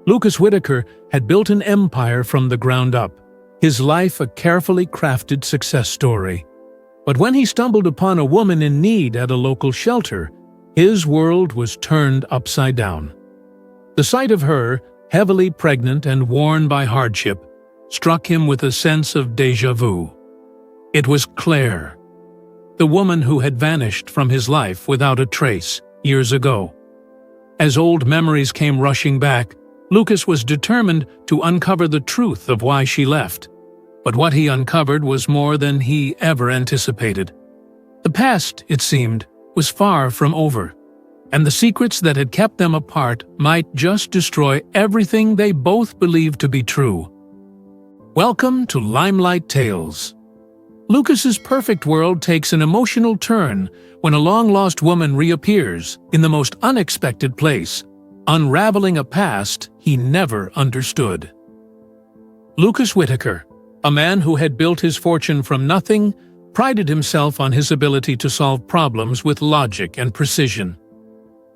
Lucas Whitaker had built an empire from the ground up, his life a carefully crafted success story. But when he stumbled upon a woman in need at a local shelter, his world was turned upside down. The sight of her, heavily pregnant and worn by hardship, struck him with a sense of déjà vu. It was Claire, the woman who had vanished from his life without a trace years ago. As old memories came rushing back, Lucas was determined to uncover the truth of why she left. But what he uncovered was more than he ever anticipated. The past, it seemed, was far from over, and the secrets that had kept them apart might just destroy everything they both believed to be true. Welcome to Limelight Tales. Lucas's perfect world takes an emotional turn when a long-lost woman reappears in the most unexpected place, unraveling a past he never understood. Lucas Whitaker, a man who had built his fortune from nothing, prided himself on his ability to solve problems with logic and precision.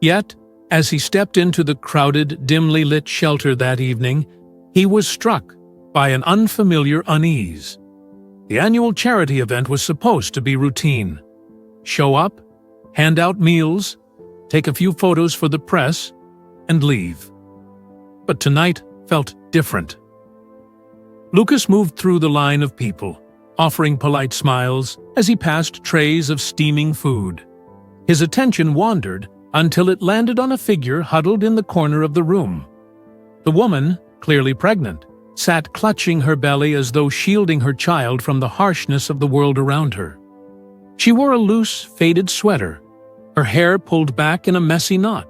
Yet, as he stepped into the crowded, dimly lit shelter that evening, he was struck by an unfamiliar unease. The annual charity event was supposed to be routine. Show up, hand out meals, take a few photos for the press, and leave. But tonight felt different. Lucas moved through the line of people, offering polite smiles as he passed trays of steaming food. His attention wandered until it landed on a figure huddled in the corner of the room. The woman, clearly pregnant, sat clutching her belly as though shielding her child from the harshness of the world around her. She wore a loose, faded sweater, her hair pulled back in a messy knot.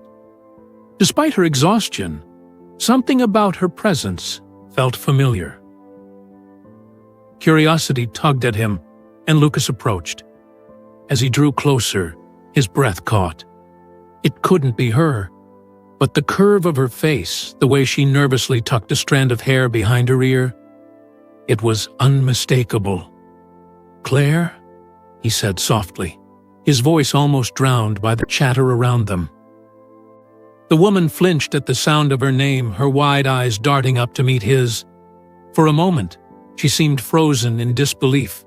Despite her exhaustion, something about her presence felt familiar. Curiosity tugged at him, and Lucas approached. As he drew closer, his breath caught. It couldn't be her, but the curve of her face, the way she nervously tucked a strand of hair behind her ear, it was unmistakable. "Claire?" he said softly, his voice almost drowned by the chatter around them. The woman flinched at the sound of her name, her wide eyes darting up to meet his. For a moment, she seemed frozen in disbelief.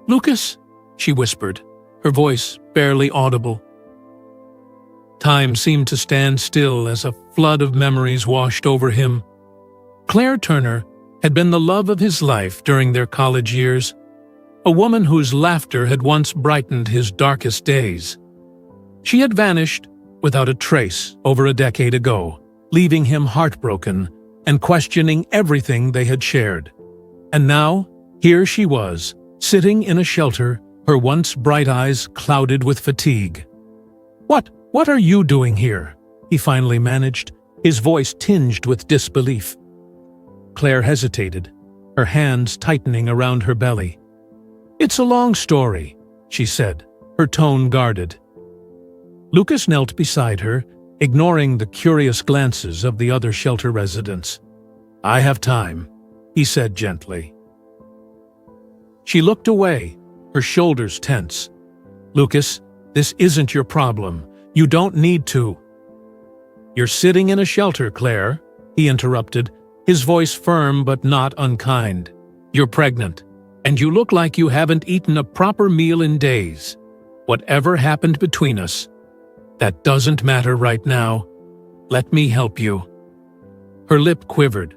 "Lucas?" she whispered, her voice barely audible. Time seemed to stand still as a flood of memories washed over him. Claire Turner had been the love of his life during their college years, a woman whose laughter had once brightened his darkest days. She had vanished without a trace over a decade ago, leaving him heartbroken and questioning everything they had shared. And now, here she was, sitting in a shelter, her once bright eyes clouded with fatigue. What are you doing here?" he finally managed, his voice tinged with disbelief. Claire hesitated, her hands tightening around her belly. "It's a long story," she said, her tone guarded. Lucas knelt beside her, ignoring the curious glances of the other shelter residents. "I have time," he said gently. She looked away, her shoulders tense. "Lucas, this isn't your problem. You don't need to." "You're sitting in a shelter, Claire," he interrupted, his voice firm but not unkind. "You're pregnant, and you look like you haven't eaten a proper meal in days. Whatever happened between us, that doesn't matter right now. Let me help you." Her lip quivered,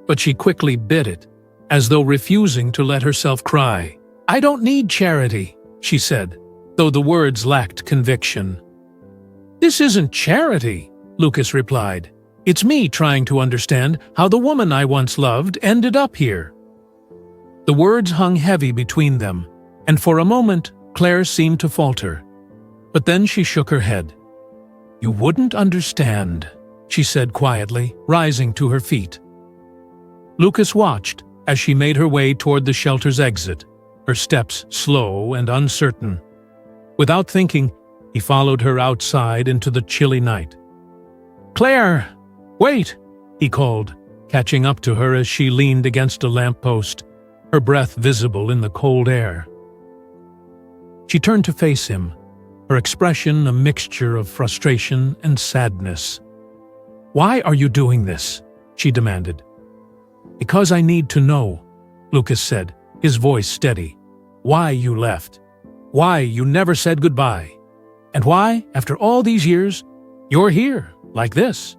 but she quickly bit it, as though refusing to let herself cry. "I don't need charity," she said, though the words lacked conviction. "This isn't charity," Lucas replied. "It's me trying to understand how the woman I once loved ended up here." The words hung heavy between them, and for a moment Claire seemed to falter. But then she shook her head. "You wouldn't understand," she said quietly, rising to her feet. Lucas watched as she made her way toward the shelter's exit, her steps slow and uncertain. Without thinking, he followed her outside into the chilly night. "Claire, wait!" he called, catching up to her as she leaned against a lamppost, her breath visible in the cold air. She turned to face him, her expression a mixture of frustration and sadness. "Why are you doing this?" she demanded. "Because I need to know," Lucas said, his voice steady. "Why you left. Why you never said goodbye. And why, after all these years, you're here, like this."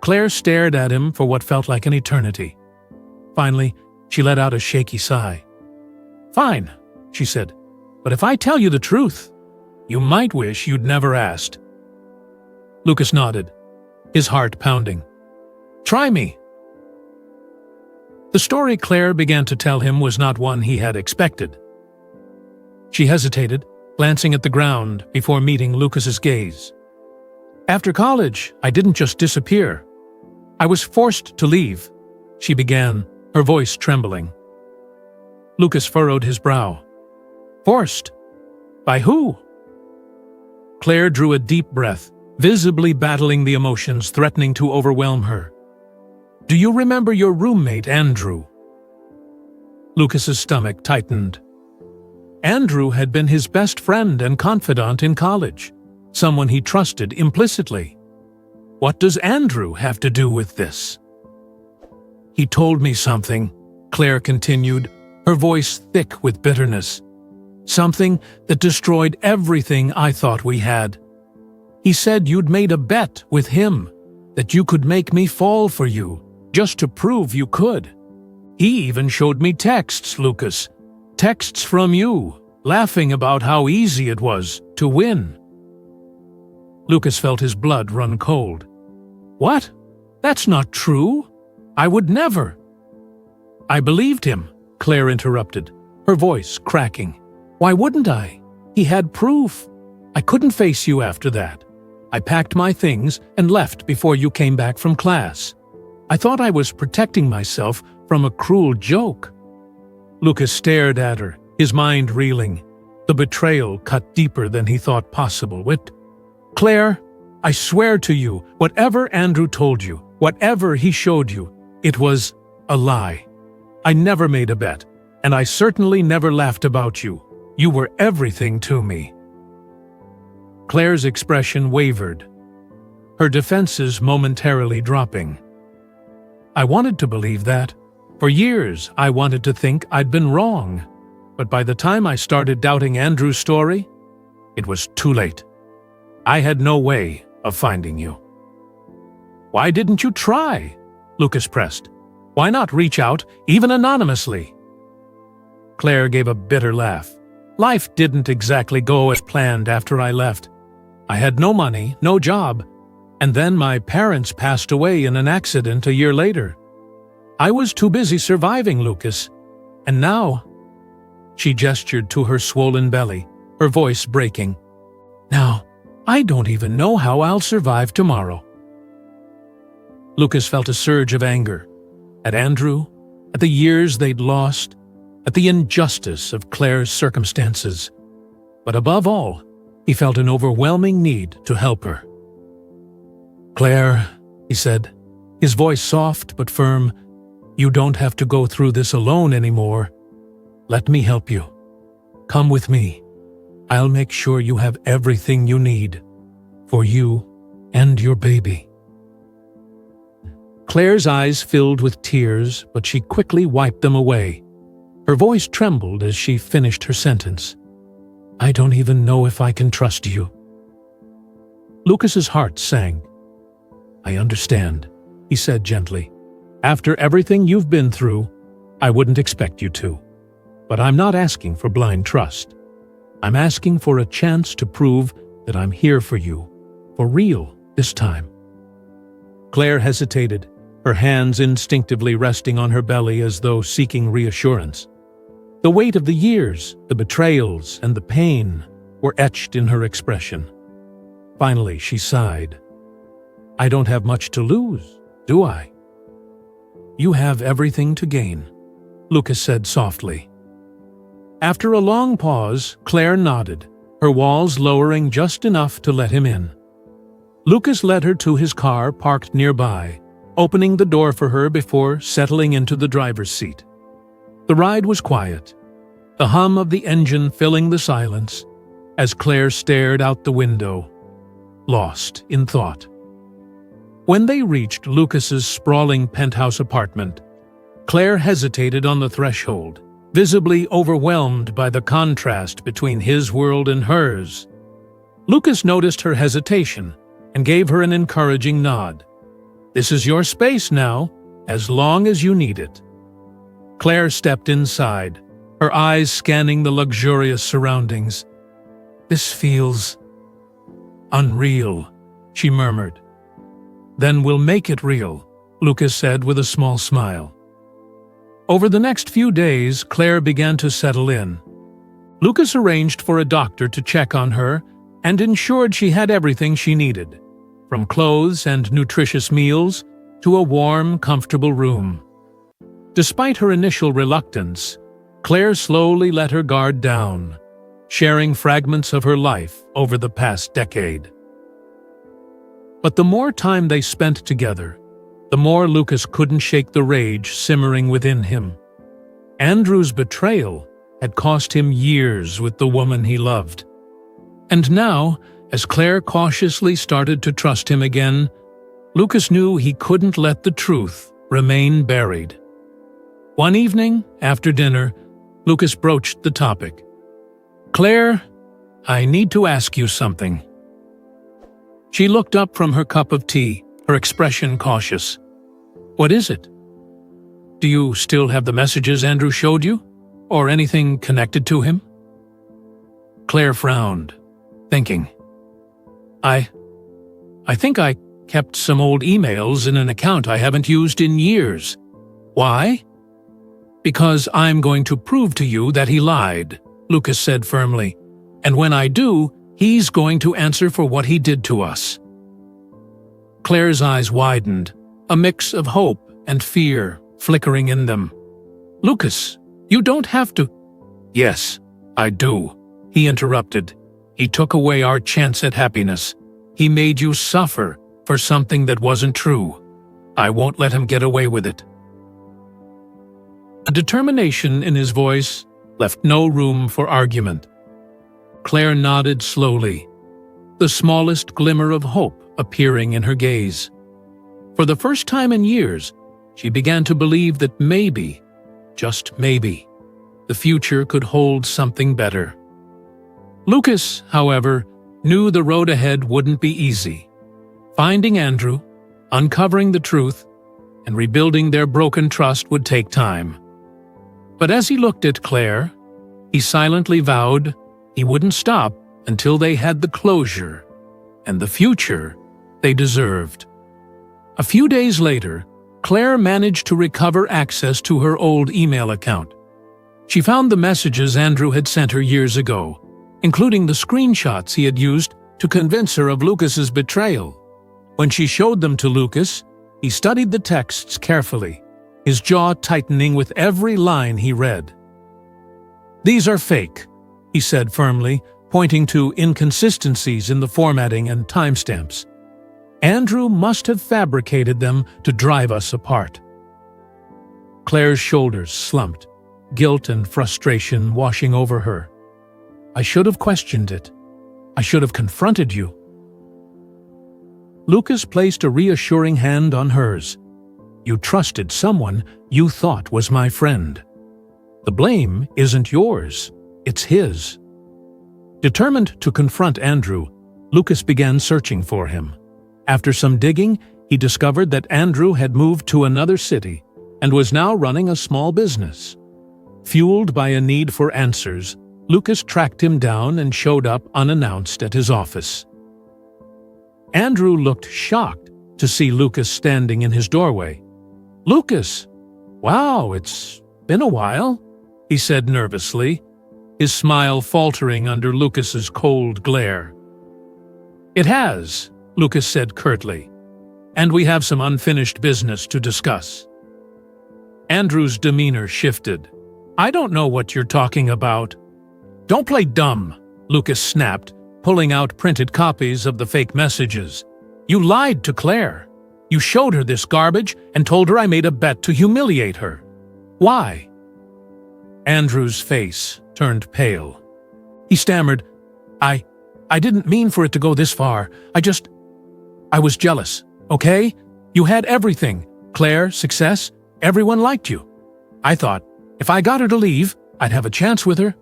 Claire stared at him for what felt like an eternity. Finally, she let out a shaky sigh. "Fine," she said, "but if I tell you the truth, you might wish you'd never asked." Lucas nodded, his heart pounding. "Try me." The story Claire began to tell him was not one he had expected. She hesitated, glancing at the ground before meeting Lucas's gaze. "After college, I didn't just disappear. I was forced to leave," she began, her voice trembling. Lucas furrowed his brow. "Forced? By who?" Claire drew a deep breath, visibly battling the emotions threatening to overwhelm her. "Do you remember your roommate, Andrew?" Lucas's stomach tightened. Andrew had been his best friend and confidant in college, someone he trusted implicitly. What does Andrew have to do with this? "He told me something," Claire continued, her voice thick with bitterness. "Something that destroyed everything I thought we had. He said you'd made a bet with him, that you could make me fall for you, just to prove you could. He even showed me texts, Lucas. Texts from you, laughing about how easy it was to win." Lucas felt his blood run cold. "What? That's not true. I would never." "I believed him," Claire interrupted, her voice cracking. "Why wouldn't I? He had proof. I couldn't face you after that. I packed my things and left before you came back from class. I thought I was protecting myself from a cruel joke." Lucas stared at her, his mind reeling. The betrayal cut deeper than he thought possible. "Claire, I swear to you, whatever Andrew told you, whatever he showed you, it was a lie. I never made a bet, and I certainly never laughed about you. You were everything to me." Claire's expression wavered, her defenses momentarily dropping. "I wanted to believe that. For years, I wanted to think I'd been wrong. But by the time I started doubting Andrew's story, it was too late. I had no way of finding you." "Why didn't you try?" Lucas pressed. "Why not reach out, even anonymously?" Claire gave a bitter laugh. "Life didn't exactly go as planned after I left. I had no money, no job, and then my parents passed away in an accident a year later. I was too busy surviving, Lucas. And now—" She gestured to her swollen belly, her voice breaking. "Now, I don't even know how I'll survive tomorrow." Lucas felt a surge of anger. At Andrew, at the years they'd lost, at the injustice of Claire's circumstances. But above all, he felt an overwhelming need to help her. "Claire," he said, his voice soft but firm, "you don't have to go through this alone anymore. Let me help you. Come with me. I'll make sure you have everything you need, for you and your baby." Claire's eyes filled with tears, but she quickly wiped them away. Her voice trembled as she finished her sentence. "I don't even know if I can trust you." Lucas's heart sank. "I understand," he said gently. "After everything you've been through, I wouldn't expect you to. But I'm not asking for blind trust. I'm asking for a chance to prove that I'm here for you, for real this time." Claire hesitated, her hands instinctively resting on her belly as though seeking reassurance. The weight of the years, the betrayals, and the pain were etched in her expression. Finally, she sighed. "I don't have much to lose, do I?" "You have everything to gain," Lucas said softly. After a long pause, Claire nodded, her walls lowering just enough to let him in. Lucas led her to his car parked nearby, opening the door for her before settling into the driver's seat. The ride was quiet, the hum of the engine filling the silence as Claire stared out the window, lost in thought. When they reached Lucas's sprawling penthouse apartment, Claire hesitated on the threshold, visibly overwhelmed by the contrast between his world and hers. Lucas noticed her hesitation and gave her an encouraging nod. "This is your space now, as long as you need it." Claire stepped inside, her eyes scanning the luxurious surroundings. "This feels unreal," she murmured. "Then we'll make it real," Lucas said with a small smile. Over the next few days, Claire began to settle in. Lucas arranged for a doctor to check on her and ensured she had everything she needed, from clothes and nutritious meals to a warm, comfortable room. Despite her initial reluctance, Claire slowly let her guard down, sharing fragments of her life over the past decade. But the more time they spent together, the more Lucas couldn't shake the rage simmering within him. Andrew's betrayal had cost him years with the woman he loved. And now, as Claire cautiously started to trust him again, Lucas knew he couldn't let the truth remain buried. One evening, after dinner, Lucas broached the topic. "Claire, I need to ask you something." She looked up from her cup of tea, her expression cautious. "What is it? Do you still have the messages Andrew showed you? Or anything connected to him?" Claire frowned, thinking. I think I kept some old emails in an account I haven't used in years." "Why?" "Because I'm going to prove to you that he lied," Lucas said firmly. "And when I do, he's going to answer for what he did to us." Claire's eyes widened, a mix of hope and fear flickering in them. "Lucas, you don't have to—" "Yes, I do," he interrupted. "He took away our chance at happiness. He made you suffer for something that wasn't true. I won't let him get away with it." A determination in his voice left no room for argument. Claire nodded slowly, the smallest glimmer of hope appearing in her gaze. For the first time in years, she began to believe that maybe, just maybe, the future could hold something better. Lucas, however, knew the road ahead wouldn't be easy. Finding Andrew, uncovering the truth, and rebuilding their broken trust would take time. But as he looked at Claire, he silently vowed he wouldn't stop until they had the closure and the future they deserved. A few days later, Claire managed to recover access to her old email account. She found the messages Andrew had sent her years ago, including the screenshots he had used to convince her of Lucas's betrayal. When she showed them to Lucas, he studied the texts carefully, his jaw tightening with every line he read. "These are fake," he said firmly, pointing to inconsistencies in the formatting and timestamps. "Andrew must have fabricated them to drive us apart." Claire's shoulders slumped, guilt and frustration washing over her. "I should have questioned it. I should have confronted you." Lucas placed a reassuring hand on hers. "You trusted someone you thought was my friend. The blame isn't yours, it's his." Determined to confront Andrew, Lucas began searching for him. After some digging, he discovered that Andrew had moved to another city and was now running a small business. Fueled by a need for answers, Lucas tracked him down and showed up unannounced at his office. Andrew looked shocked to see Lucas standing in his doorway. "Lucas! Wow, it's been a while," he said nervously, his smile faltering under Lucas's cold glare. "It has," Lucas said curtly, "and we have some unfinished business to discuss." Andrew's demeanor shifted. "I don't know what you're talking about." "Don't play dumb," Lucas snapped, pulling out printed copies of the fake messages. "You lied to Claire. You showed her this garbage and told her I made a bet to humiliate her. Why?" Andrew's face turned pale. He stammered, I didn't mean for it to go this far. I was jealous. okay? You had everything. Claire, success, everyone liked you. I thought, if I got her to leave, I'd have a chance with her."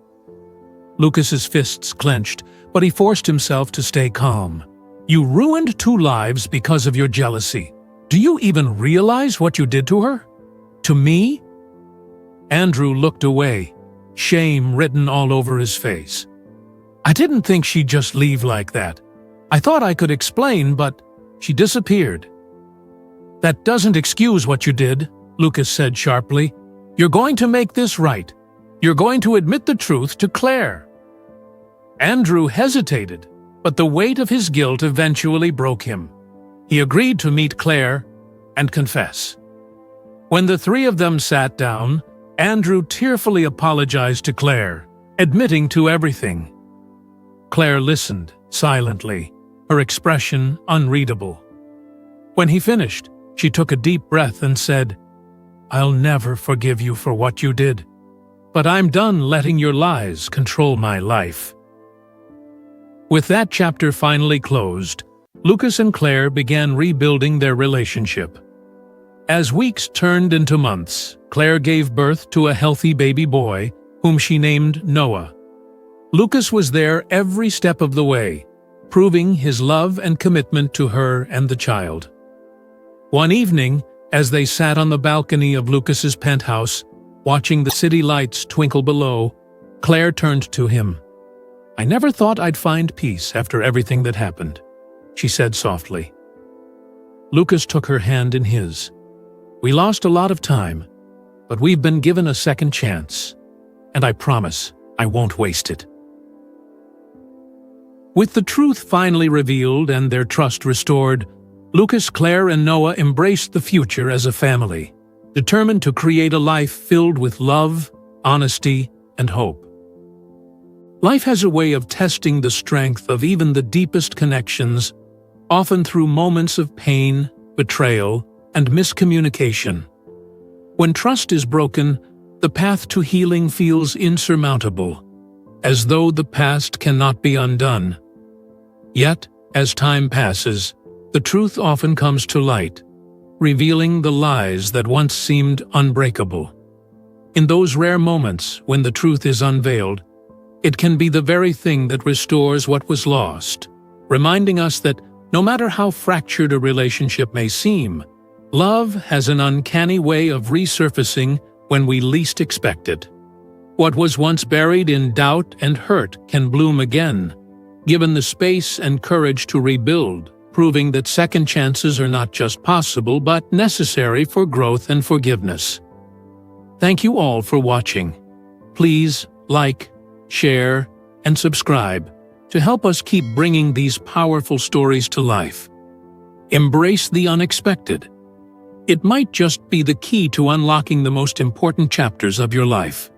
Lucas's fists clenched, but he forced himself to stay calm. "You ruined 2 lives because of your jealousy. Do you even realize what you did to her? To me?" Andrew looked away, shame written all over his face. "I didn't think she'd just leave like that. I thought I could explain, but she disappeared." "That doesn't excuse what you did," Lucas said sharply. "You're going to make this right. You're going to admit the truth to Claire." Andrew hesitated, but the weight of his guilt eventually broke him. He agreed to meet Claire and confess. When the 3 of them sat down, Andrew tearfully apologized to Claire, admitting to everything. Claire listened, silently, her expression unreadable. When he finished, she took a deep breath and said, "I'll never forgive you for what you did, but I'm done letting your lies control my life." With that chapter finally closed, Lucas and Claire began rebuilding their relationship. As weeks turned into months, Claire gave birth to a healthy baby boy, whom she named Noah. Lucas was there every step of the way, proving his love and commitment to her and the child. One evening, as they sat on the balcony of Lucas's penthouse, watching the city lights twinkle below, Claire turned to him. "I never thought I'd find peace after everything that happened," she said softly. Lucas took her hand in his. "We lost a lot of time, but we've been given a second chance, and I promise I won't waste it." With the truth finally revealed and their trust restored, Lucas, Claire, and Noah embraced the future as a family, determined to create a life filled with love, honesty, and hope. Life has a way of testing the strength of even the deepest connections, often through moments of pain, betrayal, and miscommunication. When trust is broken, the path to healing feels insurmountable, as though the past cannot be undone. Yet, as time passes, the truth often comes to light, revealing the lies that once seemed unbreakable. In those rare moments when the truth is unveiled, it can be the very thing that restores what was lost, reminding us that no matter how fractured a relationship may seem, love has an uncanny way of resurfacing when we least expect it. What was once buried in doubt and hurt can bloom again, given the space and courage to rebuild, proving that second chances are not just possible but necessary for growth and forgiveness. Thank you all for watching. Please like, share, and subscribe to help us keep bringing these powerful stories to life. Embrace the unexpected. It might just be the key to unlocking the most important chapters of your life.